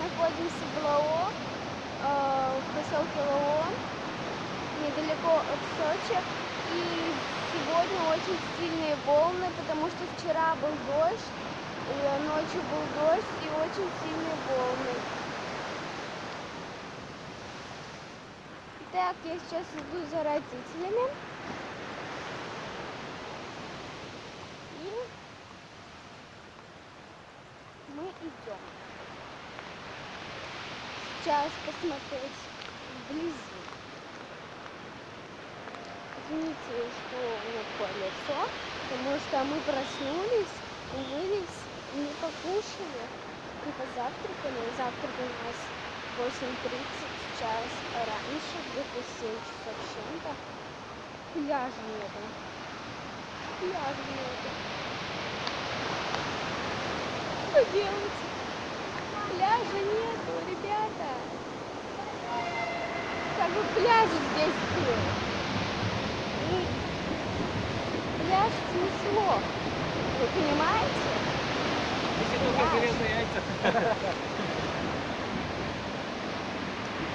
находимся в Лао, в поселке Лао, недалеко от Сочи. И сегодня очень сильные волны, потому что вчера был дождь, ночью был дождь и очень сильные волны. Итак, я сейчас иду за родителями. И мы идем. Сейчас посмотреть вблизи. Извините, что у меня такое лицо, потому что мы проснулись, умылись, не покушали, не позавтракали. Завтрак у нас 8:30, сейчас раньше, где-то 7 часов с чем-то. Пляжа нету. Пляжа нету. Что делать? Пляжа нету, ребята. Как бы пляж здесь был. И пляж снесло. Вы понимаете? Если только железные яйца.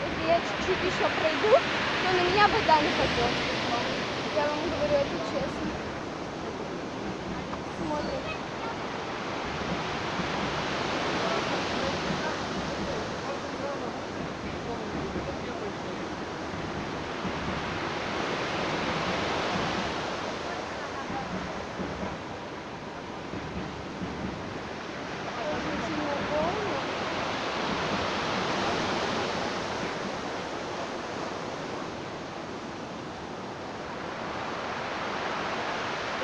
Если я чуть-чуть еще пройду, то на меня вода не пойдет. Я вам говорю это честно. Смотрим. Очень сильные волны.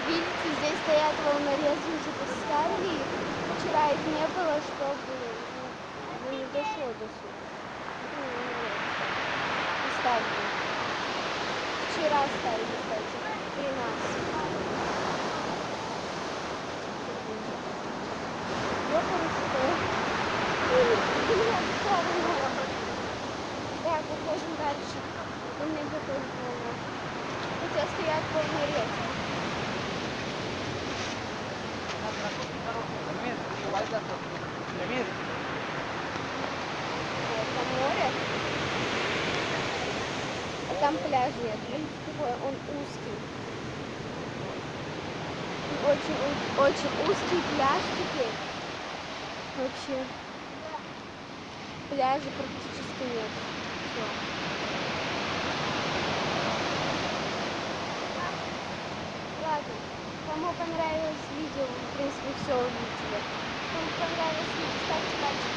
Видите, здесь стоят волнорезы, уже поставили их. Вчера их не было, чтобы не дошло до сюда. Поставили. Вчера ставили, кстати, при нас. Так, уходим дальше. У меня тоже волна. Хотя стоят волнорезы. Вот там море. А там пляж нет. Видите, какой он узкий. Очень узкий пляж теперь. Вообще. Пляжа практически нет. Всё. Ладно. Кому понравилось видео, в принципе, все увидели. Кому понравилось видео, ставьте пальчик